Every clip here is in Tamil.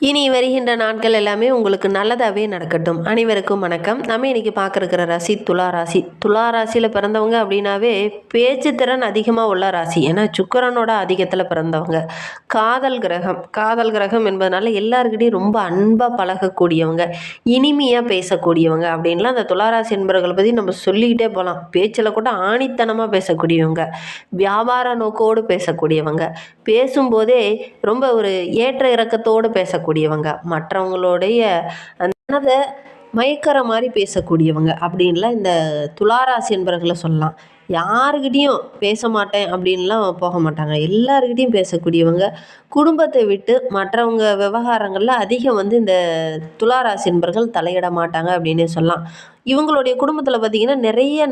இனி வருகின்ற நாட்கள் எல்லாமே உங்களுக்கு நல்லதாகவே நடக்கட்டும். அனைவருக்கும் வணக்கம். நம்ம இன்னைக்கு பார்க்குற ராசி துலா ராசி. துலா ராசியில் பிறந்தவங்க அப்படின்னாவே பேச்சு திறன் அதிகமாக உள்ள ராசி. ஏன்னா சுக்கிரனோட அதிகத்தில் பிறந்தவங்க. காதல் கிரகம் என்பதனால எல்லாருக்கிட்டையும் ரொம்ப அன்பாக பழகக்கூடியவங்க, இனிமையாக பேசக்கூடியவங்க அப்படின்லாம் அந்த துலா ராசி என்பவர்களை பற்றி நம்ம சொல்லிக்கிட்டே போகலாம். பேச்சில் கூட ஆணித்தனமாக பேசக்கூடியவங்க, வியாபார நோக்கோடு பேசக்கூடியவங்க, பேசும்போதே ரொம்ப ஒரு ஏற்ற இறக்கத்தோடு பேசக்கூடியவங்க, மற்றவங்களுடைய அந்த மனதை மயக்கிற மாதிரி பேசக்கூடியவங்க அப்படின்லாம் இந்த துளாராசி என்பவர்களை சொல்லலாம். யாருக்கிட்டேயும் பேச மாட்டேன் அப்படின்லாம் போக மாட்டாங்க. எல்லாருக்கிட்டையும் பேசக்கூடியவங்க. குடும்பத்தை விட்டு மற்றவங்க விவகாரங்களில் அதிகம் இந்த துளாராசி என்பவர்கள் தலையிட மாட்டாங்க அப்படின்னே சொல்லலாம். இவங்களுடைய குடும்பத்தில் பார்த்திங்கன்னா நிறைய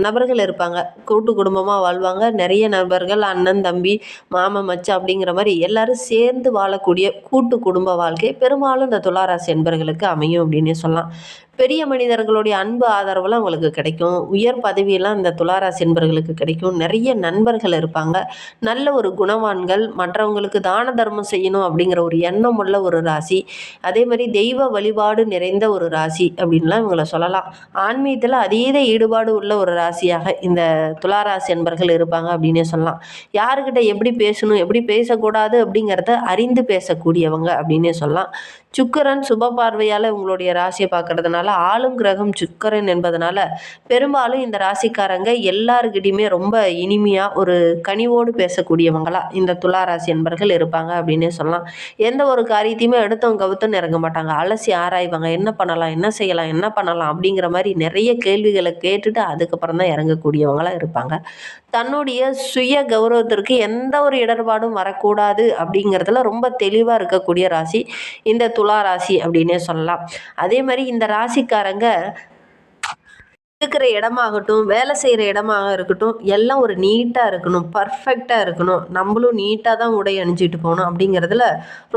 நபர்கள் இருப்பாங்க. கூட்டு குடும்பமாக வாழ்வாங்க. நிறைய நபர்கள் அண்ணன் தம்பி மாமன் மச்சான் அப்படிங்கிற மாதிரி எல்லாரும் சேர்ந்து வாழக்கூடிய கூட்டு குடும்ப வாழ்க்கை பெரும்பாலும் இந்த துளாராசி என்பவர்களுக்கு அமையும் அப்படின்னே சொல்லலாம். பெரிய மனிதர்களுடைய அன்பு ஆதரவுலாம் அவங்களுக்கு கிடைக்கும். உயர் பதவியெல்லாம் இந்த துளாராசி என்பவர்களுக்கு கிடைக்கும். நிறைய நண்பர்கள் இருப்பாங்க. நல்ல ஒரு குணவான்கள், மற்றவங்களுக்கு தான தர்மம் செய்யணும் அப்படிங்கிற ஒரு எண்ணம் உள்ள ஒரு ராசி. அதே மாதிரி தெய்வ வழிபாடு நிறைந்த ஒரு ராசி அப்படின்லாம் இவங்களை சொல்லலாம். ஆன்மீகத்தில் அதீத ஈடுபாடு உள்ள ஒரு ராசியாக இந்த துளாராசி என்பவர்கள் இருப்பாங்க அப்படின்னே சொல்லலாம். யாருக்கிட்ட எப்படி பேசணும், எப்படி பேசக்கூடாது அப்படிங்கிறத அறிந்து பேசக்கூடியவங்க அப்படின்னே சொல்லலாம். சுக்கிரன் சுப பார்வையால் உங்களுடைய ராசியை பார்க்கறதுனால, ஆளும் கிரகம் சுக்கிரன் என்பதனால பெரும்பாலும் இந்த ராசிக்காரங்க எல்லாருக்கிட்டையுமே ரொம்ப இனிமையாக ஒரு கனிவோடு பேசக்கூடியவங்களா இந்த துலா ராசி என்பவர்கள் இருப்பாங்க அப்படின்னே சொல்லலாம். எந்த ஒரு காரியத்தையுமே எடுத்தவங்க கவுத்துன்னு இறங்க மாட்டாங்க. அலசி ஆராய்வாங்க. என்ன பண்ணலாம், என்ன செய்யலாம், என்ன பண்ணலாம் அப்படிங்கிற மாதிரி நிறைய கேள்விகளை கேட்டுட்டு அதுக்கப்புறம் தான் இறங்கக்கூடியவங்களா இருப்பாங்க. தன்னுடைய சுய கௌரவத்திற்கு எந்த ஒரு இடர்பாடும் வரக்கூடாது அப்படிங்கிறதுல ரொம்ப தெளிவாக இருக்கக்கூடிய ராசி இந்த துலா ராசி அப்படின்னே சொல்லலாம். அதே மாதிரி இந்த ராசிக்காரங்க இருக்கிற இடமாகட்டும், வேலை செய்கிற இடமாக இருக்கட்டும், எல்லாம் ஒரு நீட்டாக இருக்கணும், பர்ஃபெக்டாக இருக்கணும், நம்மளும் நீட்டாக தான் உடை அணிஞ்சிட்டு போகணும் அப்படிங்கிறதுல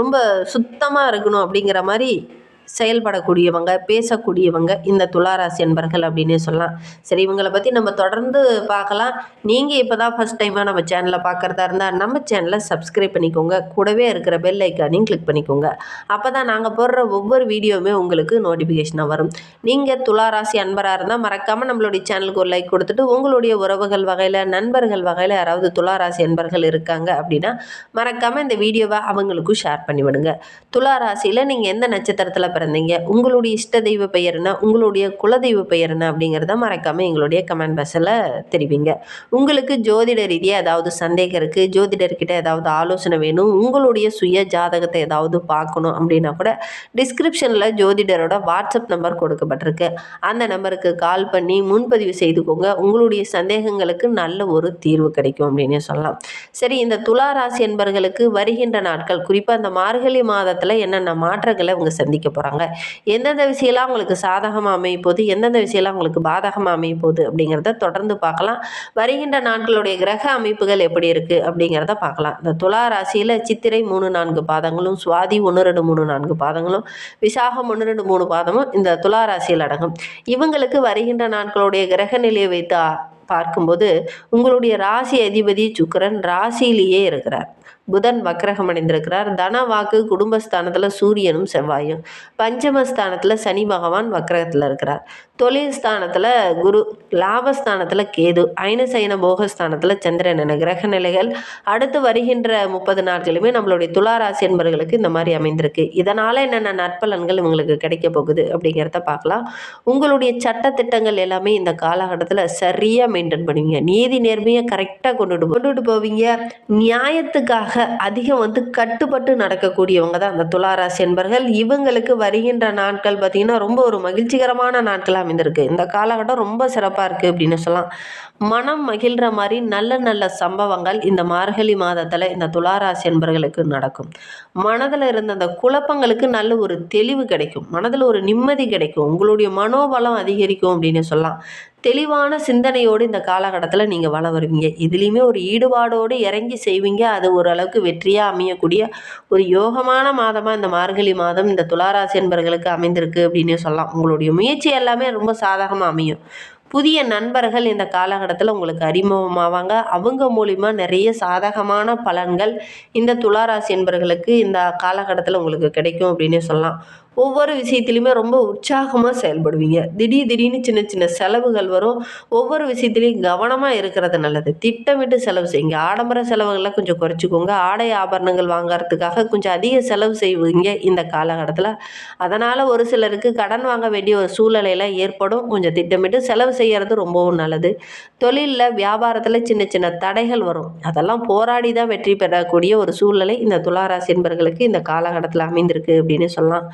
ரொம்ப சுத்தமாக இருக்கணும் அப்படிங்கிற மாதிரி செயல்படக்கூடியவங்க, பேசக்கூடியவங்க இந்த துளாராசி என்பர்கள் அப்படின்னே சொல்லலாம். சரி, இவங்களை பற்றி நம்ம தொடர்ந்து பார்க்கலாம். நீங்கள் இப்போ தான் ஃபஸ்ட் டைமாக நம்ம சேனலை பார்க்குறதா இருந்தால் நம்ம சேனலை சப்ஸ்கிரைப் பண்ணிக்கோங்க. கூடவே இருக்கிற பெல் ஐக்கானையும் கிளிக் பண்ணிக்கோங்க. அப்போ தான் நாங்கள் போடுற ஒவ்வொரு வீடியோவுமே உங்களுக்கு நோட்டிஃபிகேஷனாக வரும். நீங்கள் துளாராசி அன்பராக இருந்தால் மறக்காமல் நம்மளுடைய சேனலுக்கு ஒரு லைக் கொடுத்துட்டு, உங்களுடைய உறவுகள் வகையில், நண்பர்கள் வகையில் யாராவது துளாராசி அன்பர்கள் இருக்காங்க அப்படின்னா மறக்காமல் இந்த வீடியோவை அவங்களுக்கும் ஷேர் பண்ணிவிடுங்க. துளாராசியில் நீங்கள் எந்த நட்சத்திரத்தில் பிறந்தீங்க, உங்களுடைய இஷ்ட தெய்வ பெயர் என்ன, உங்களுடைய குலதெய்வ பெயர் என்ன அப்படிங்கிறத மறக்காமல் எங்களுடைய கமெண்ட் பாக்ஸில் தெரிவிங்க. உங்களுக்கு ஜோதிட ரீதியாக ஏதாவது சந்தேகம் இருக்குது, ஜோதிடர்கிட்ட ஏதாவது ஆலோசனை வேணும், உங்களுடைய சுய ஜாதகத்தை ஏதாவது பார்க்கணும் அப்படின்னா கூட டிஸ்கிரிப்ஷனில் ஜோதிடரோட வாட்ஸ்அப் நம்பர் கொடுக்கப்பட்டிருக்கு. அந்த நம்பருக்கு கால் பண்ணி முன்பதிவு செய்துக்கோங்க. உங்களுடைய சந்தேகங்களுக்கு நல்ல ஒரு தீர்வு கிடைக்கும் அப்படின்னே சொல்லலாம். சரி, இந்த துலா ராசி என்பவர்களுக்கு வருகின்ற நாட்கள், குறிப்பாக இந்த மார்கழி மாதத்தில் என்னென்ன மாற்றங்களை அவங்க சந்திக்க போகிறாங்க, எந்தெந்த விஷயம்லாம் உங்களுக்கு சாதகமாக அமைய போகுது, எந்தெந்த விஷயம்லாம் உங்களுக்கு பாதகமாக அமைய போகுது அப்படிங்கிறத தொடர்ந்து பார்க்கலாம். வருகின்ற நாட்களுடைய கிரக அமைப்புகள் எப்படி இருக்குது அப்படிங்கிறத பார்க்கலாம். இந்த துலா ராசியில் சித்திரை 3-4 பாதங்களும், சுவாதி 1-2-3-4 பாதங்களும், விசாகம் 1-2-3 பாதமும் இந்த துலா ராசியில் அடங்கும். இவங்களுக்கு வருகின்ற நாட்களுடைய கிரக நிலையை வைத்து பார்க்கும்போது உங்களுடைய ராசி அதிபதி சுக்கிரன் ராசியிலேயே இருக்கிறார். புதன் வக்ரகம் அடைந்திருக்கிறார். தன வாக்கு குடும்பஸ்தானத்தில் சூரியனும் செவ்வாயும், பஞ்சமஸ்தானத்தில் சனி பகவான் வக்ரகத்தில் இருக்கிறார். தொழில் ஸ்தானத்தில் குரு, லாபஸ்தானத்தில் கேது, ஐனசைன போகஸ்தானத்தில் சந்திரன் என கிரக நிலைகள் அடுத்து வருகின்ற 30 நாட்களுமே நம்மளுடைய துளாராசி என்பவர்களுக்கு இந்த மாதிரி அமைந்திருக்கு. இதனால் என்னென்ன நற்பலன்கள் இவங்களுக்கு கிடைக்க போகுது அப்படிங்கிறத பார்க்கலாம். உங்களுடைய சட்டத்திட்டங்கள் எல்லாமே இந்த காலகட்டத்தில் சரியாக மெயின்டைன் பண்ணுவீங்க. நீதி நேர்மையை கரெக்டாக கொண்டுட்டு போவீங்க. நியாயத்துக்காக அதிகம் கட்டுப்பட்டு நடக்கக்கூடியவங்க தான் அந்த துளாராசி என்பவர்கள். இவங்களுக்கு வருகின்ற நாட்கள் பார்த்தீங்கன்னா ரொம்ப ஒரு மகிழ்ச்சிகரமான நாட்கள் அமைந்திருக்கு. இந்த காலகட்டம் ரொம்ப சிறப்பாக இருக்குது அப்படின்னு சொல்லலாம். மனம் மகிழ்கிற மாதிரி நல்ல நல்ல சம்பவங்கள் இந்த மார்கழி மாதத்தில் இந்த துளாராசி என்பவர்களுக்கு நடக்கும். மனதில் இருந்த அந்த குழப்பங்களுக்கு நல்ல ஒரு தெளிவு கிடைக்கும். மனதில் ஒரு நிம்மதி கிடைக்கும். உங்களுடைய மனோபலம் அதிகரிக்கும் அப்படின்னு சொல்லலாம். தெளிவான சிந்தனையோடு இந்த காலகட்டத்தில் நீங்கள் வள வருவீங்க. இதுலேயுமே ஒரு ஈடுபாடோடு இறங்கி செய்வீங்க. அது ஓரளவுக்கு வெற்றியாக அமையக்கூடிய ஒரு யோகமான மாதமாக இந்த மார்கழி மாதம் இந்த துளாராசி என்பவர்களுக்கு அமைந்திருக்கு அப்படின்னே சொல்லலாம். உங்களுடைய முயற்சி எல்லாமே ரொம்ப சாதகமாக அமையும். புதிய நண்பர்கள் இந்த காலகட்டத்தில் உங்களுக்கு அறிமுகமாவாங்க. அவங்க மூலிமா நிறைய சாதகமான பலன்கள் இந்த துளாராசி என்பவர்களுக்கு இந்த காலகட்டத்தில் உங்களுக்கு கிடைக்கும் அப்படின்னே சொல்லலாம். ஒவ்வொரு விஷயத்துலையுமே ரொம்ப உற்சாகமாக செயல்படுவீங்க. திடீர்னு சின்ன சின்ன செலவுகள் வரும். ஒவ்வொரு விஷயத்துலையும் கவனமாக இருக்கிறது நல்லது. திட்டமிட்டு செலவு செய்யுங்க. ஆடம்பர செலவுகளை கொஞ்சம் குறைச்சிக்கோங்க. ஆடை ஆபரணங்கள் வாங்கறதுக்காக கொஞ்சம் அதிக செலவு செய்வீங்க இந்த காலகட்டத்தில். அதனால் ஒரு சிலருக்கு கடன் வாங்க வேண்டிய ஒரு சூழ்நிலையில் ஏற்படும். கொஞ்சம் திட்டமிட்டு செலவு செய்கிறது ரொம்பவும் நல்லது. தொழிலில் வியாபாரத்தில் சின்ன சின்ன தடைகள் வரும். அதெல்லாம் போராடி தான் வெற்றி பெறக்கூடிய ஒரு சூழ்நிலை இந்த துளாராசி என்பவர்களுக்கு இந்த காலகட்டத்தில் அமைந்திருக்கு அப்படின்னு சொல்லலாம்.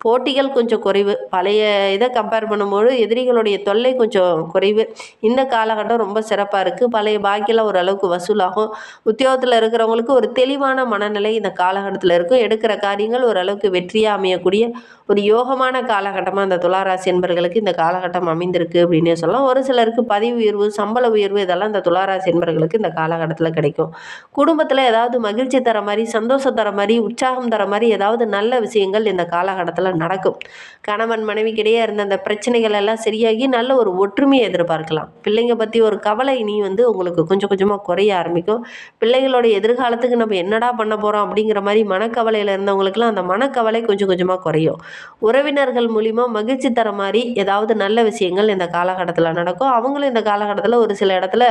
போட்டிகள் கொஞ்சம் குறைவு. பழைய இதை கம்பேர் பண்ணும்போது எதிரிகளுடைய தொல்லை கொஞ்சம் குறைவு. இந்த காலகட்டம் ரொம்ப சிறப்பாக இருக்குது. பழைய பாக்கியெல்லாம் ஓரளவுக்கு வசூலாகும். உத்தியோகத்தில் இருக்கிறவங்களுக்கு ஒரு தெளிவான மனநிலை இந்த காலகட்டத்தில் இருக்கும். எடுக்கிற காரியங்கள் ஓரளவுக்கு வெற்றியாக அமையக்கூடிய ஒரு யோகமான காலகட்டமாக இந்த துளாராசி என்பவர்களுக்கு இந்த காலகட்டம் அமைந்திருக்கு அப்படின்னே சொல்லலாம். ஒரு சிலருக்கு பதவி உயர்வு, சம்பள உயர்வு இதெல்லாம் இந்த துளாராசி என்பவர்களுக்கு இந்த காலகட்டத்தில் கிடைக்கும். குடும்பத்தில் ஏதாவது மகிழ்ச்சி தர மாதிரி, சந்தோஷம் தர மாதிரி, உற்சாகம் தர மாதிரி ஏதாவது நல்ல விஷயங்கள் இந்த காலகட்டத்தில் நடக்கும். கணவன் மனைவிக்கிடையே இருந்த அந்த பிரச்சனைகள் எல்லாம் சரியாகி நல்ல ஒரு ஒற்றுமையை எதிர்பார்க்கலாம். பிள்ளைங்க பற்றி ஒரு கவலை இனி உங்களுக்கு கொஞ்சம் கொஞ்சமாக குறைய ஆரம்பிக்கும். பிள்ளைகளோட எதிர்காலத்துக்கு நம்ம என்னடா பண்ண போகிறோம் அப்படிங்கிற மாதிரி மனக்கவலையில் இருந்தவங்களுக்குலாம் அந்த மனக்கவலை கொஞ்சம் கொஞ்சமாக குறையும். உறவினர்கள் மூலிமா மகிழ்ச்சி தர மாதிரி ஏதாவது நல்ல விஷயங்கள் இந்த காலகட்டத்தில் நடக்கும். அவங்களும் இந்த காலகட்டத்தில் ஒரு சில இடத்துல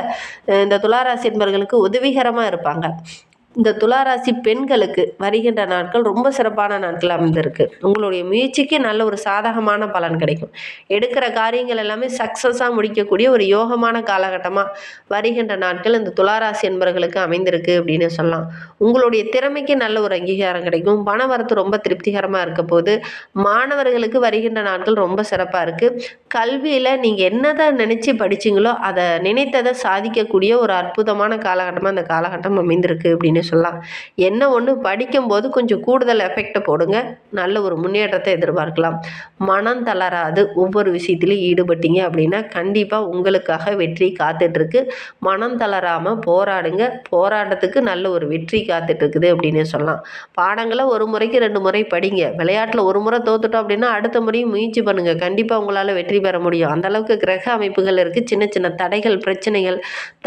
இந்த துளாராசி என்பவர்களுக்கு உதவிகரமாக இருப்பாங்க. இந்த துளாராசி பெண்களுக்கு வருகின்ற நாட்கள் ரொம்ப சிறப்பான நாட்கள் அமைந்திருக்கு. உங்களுடைய முயற்சிக்கு நல்ல ஒரு சாதகமான பலன் கிடைக்கும். எடுக்கிற காரியங்கள் எல்லாமே சக்ஸஸாக முடிக்கக்கூடிய ஒரு யோகமான காலகட்டமாக வருகின்ற நாட்கள் இந்த துளாராசி என்பவர்களுக்கு அமைந்திருக்கு அப்படின்னு சொல்லலாம். உங்களுடைய திறமைக்கு நல்ல ஒரு அங்கீகாரம் கிடைக்கும். பண வரத்து ரொம்ப திருப்திகரமாக இருக்க போது. மாணவர்களுக்கு வருகின்ற நாட்கள் ரொம்ப சிறப்பாக இருக்குது. கல்வியில் நீங்கள் என்னதான் நினச்சி படிச்சிங்களோ அதை நினைத்ததை சாதிக்கக்கூடிய ஒரு அற்புதமான காலகட்டமாக இந்த காலகட்டம் அமைந்திருக்கு அப்படின்னு சொல்லலாம். என்ன ஒன்று படிக்கும்போது கொஞ்சம் கூடுதல் எஃபெக்டை போடுங்க. நல்ல ஒரு முன்னேற்றத்தை எதிர்பார்க்கலாம். மனம் தளராது ஒவ்வொரு விஷயத்திலையும் ஈடுபட்டீங்க அப்படின்னா கண்டிப்பாக உங்களுக்காக வெற்றி காத்துட்ருக்கு. மனம் தளராமல் போராடுங்க. போராட்டத்துக்கு நல்ல ஒரு வெற்றி காத்துட்ருக்குது அப்படின்னு சொல்லலாம். பாடங்களை ஒரு முறைக்கு 2 முறை படிங்க. விளையாட்டில் ஒரு முறை தோத்துட்டோம் அப்படின்னா அடுத்த முறையும் முயற்சி பண்ணுங்கள். கண்டிப்பாக உங்களால் வெற்றி பெற முடியும். அந்தளவுக்கு கிரக அமைப்புகள் இருக்குது. சின்ன சின்ன தடைகள், பிரச்சனைகள்,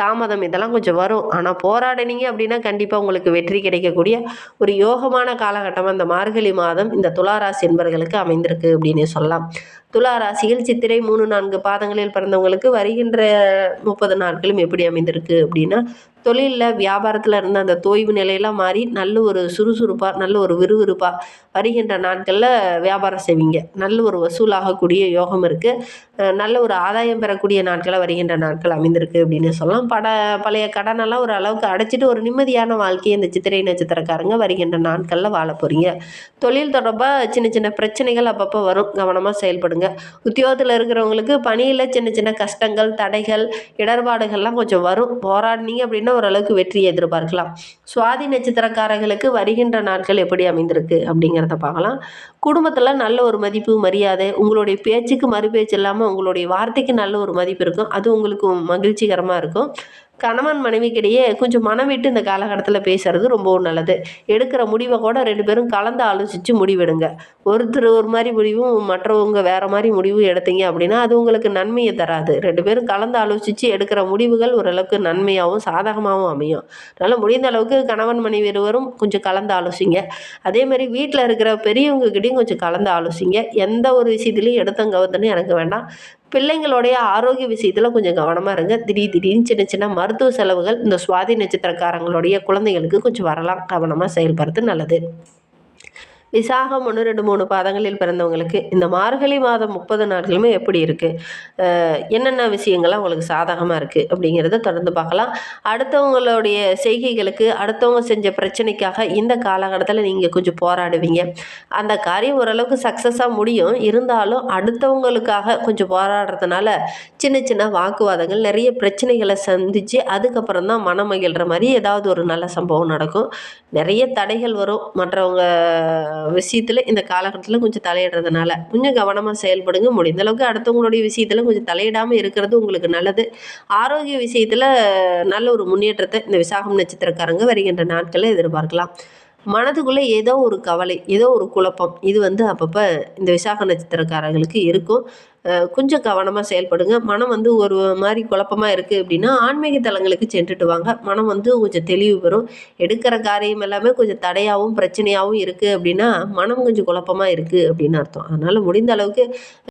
தாமதம் இதெல்லாம் கொஞ்சம் வரும். ஆனால் போராடினீங்க அப்படின்னா கண்டிப்பாக உங்களுக்கு வெற்றி கிடைக்கக்கூடிய ஒரு யோகமான காலகட்டமாக இந்த மார்கழி மாதம் இந்த துளாராசி என்பவர்களுக்கு அமைந்திருக்கு அப்படின்னு சொல்லலாம். துலா ராசியில் சித்திரை 3-4 பாதங்களில் பிறந்தவங்களுக்கு வருகின்ற 30 நாட்களும் எப்படி அமைந்திருக்கு அப்படின்னா, தொழிலில் வியாபாரத்தில் இருந்த அந்த தொய்வு நிலையெல்லாம் மாறி நல்ல ஒரு சுறுசுறுப்பாக, நல்ல ஒரு விறுவிறுப்பாக வருகின்ற நாட்களில் வியாபாரம் செய்வீங்க. நல்ல ஒரு வசூலாகக்கூடிய யோகம் இருக்குது. நல்ல ஒரு ஆதாயம் பெறக்கூடிய நாட்களாக வருகின்ற நாட்கள் அமைந்திருக்கு அப்படின்னு சொல்லலாம். பழைய கடனெல்லாம் ஒரு அளவுக்கு அடைச்சிட்டு ஒரு நிம்மதியான வாழ்க்கையை இந்த சித்திரை நட்சத்திரக்காரங்க வருகின்ற நாட்களில் வாழ போகிறீங்க. தொழில் தொடர்பாக சின்ன சின்ன பிரச்சனைகள் அப்பப்போ வரும், கவனமாக செயல்படுங்க. உத்தியோகத்தில் இருக்கிறவங்களுக்கு பணியில் சின்ன சின்ன கஷ்டங்கள், தடைகள், இடர்பாடுகள்லாம் கொஞ்சம் வரும். போராடினீங்க அப்படின்னா ஓரளவுக்கு வெற்றியை எதிர்பார்க்கலாம். சுவாதி நட்சத்திரக்காரர்களுக்கு வருகின்ற நாட்கள் எப்படி அமைந்திருக்கு அப்படிங்கிறத பார்க்கலாம். குடும்பத்தில் நல்ல ஒரு மதிப்பு, மரியாதை, உங்களுடைய பேச்சுக்கு மறுபேச்சு இல்லாமல் உங்களுடைய வார்த்தைக்கு நல்ல ஒரு மதிப்பு இருக்கும். அது உங்களுக்கு மகிழ்ச்சிகரமாக இருக்கும். கணவன் மனைவிக்கிடையே கொஞ்சம் மனம் விட்டு இந்த காலகட்டத்தில் பேசுறது ரொம்பவும் நல்லது. எடுக்கிற முடிவை கூட 2 பேரும் கலந்து ஆலோசித்து முடிவெடுங்க. ஒருத்தர் ஒரு மாதிரி முடிவும் மற்றவங்க வேறு மாதிரி முடிவும் எடுத்தீங்க அப்படின்னா அது உங்களுக்கு நன்மையை தராது. 2 பேரும் கலந்து ஆலோசித்து எடுக்கிற முடிவுகள் ஓரளவுக்கு நன்மையாகவும் சாதகமாகவும் அமையும். அதனால் முடிந்த அளவுக்கு கணவன் மனைவி இருவரும் கொஞ்சம் கலந்து ஆலோசிங்க. அதே மாதிரி வீட்டில் இருக்கிற பெரியவங்ககிட்டையும் கொஞ்சம் கலந்து ஆலோசிங்க. எந்த ஒரு விஷயத்துலையும் எடுத்தங்கவத்தன்னு எனக்கு வேண்டாம். பிள்ளைங்களுடைய ஆரோக்கிய விஷயத்தில் கொஞ்சம் கவனமாக இருங்க. திடீர்னு சின்ன சின்ன மருத்துவ செலவுகள் இந்த சுவாதி நட்சத்திரக்காரங்களுடைய குழந்தைகளுக்கு கொஞ்சம் வரலாம். கவனமாக செயல்படுறது நல்லது. விசாகம் 1, 2, 3 பாதங்களில் பிறந்தவங்களுக்கு இந்த மார்கழி மாதம் 30 நாட்களுமே எப்படி இருக்குது, என்னென்ன விஷயங்கள்லாம் உங்களுக்கு சாதகமாக இருக்குது அப்படிங்கிறத தொடர்ந்து பார்க்கலாம். அடுத்தவங்களுடைய செய்கைகளுக்கு, அடுத்தவங்க செஞ்ச பிரச்சனைக்காக இந்த காலகட்டத்தில் நீங்கள் கொஞ்சம் போராடுவீங்க. அந்த காரியம் ஓரளவுக்கு சக்ஸஸாக முடியும். இருந்தாலும் அடுத்தவங்களுக்காக கொஞ்சம் போராடுறதுனால சின்ன சின்ன வாக்குவாதங்கள், நிறைய பிரச்சனைகளை சந்தித்து அதுக்கப்புறம் தான் மனம் மகிழ்கிற மாதிரி ஏதாவது ஒரு நல்ல சம்பவம் நடக்கும். நிறைய தடைகள் வரும். மற்றவங்க விஷயத்தில் இந்த காலகட்டத்தில் கொஞ்சம் தலையிடுறதுனால கொஞ்சம் கவனமாக செயல்படுங்க. முடிந்த அளவுக்கு அடுத்தவங்களுடைய விஷயத்தில் கொஞ்சம் தலையிடாமல் இருக்கிறது உங்களுக்கு நல்லது. ஆரோக்கிய விஷயத்தில் நல்ல ஒரு முன்னேற்றத்தை இந்த விசாகம் நட்சத்திரக்காரங்க வருகின்ற நாட்களில் எதிர்பார்க்கலாம். மனதுக்குள்ளே ஏதோ ஒரு கவலை, ஏதோ ஒரு குழப்பம், இது அப்பப்போ இந்த விசாக நட்சத்திரக்காரங்களுக்கு இருக்கும். கொஞ்சம் கவனமாக செயல்படுங்க. மனம் வந்து ஒரு மாதிரி குழப்பமாக இருக்குது அப்படின்னா ஆன்மீக தலங்களுக்கு சென்றுட்டு வாங்க. மனம் வந்து கொஞ்சம் தெளிவு பெறும். எடுக்கிற காரியம் எல்லாமே கொஞ்சம் தடையாகவும் பிரச்சனையாகவும் இருக்குது அப்படின்னா மனம் கொஞ்சம் குழப்பமாக இருக்குது அப்படின்னு அர்த்தம். அதனால் முடிந்த அளவுக்கு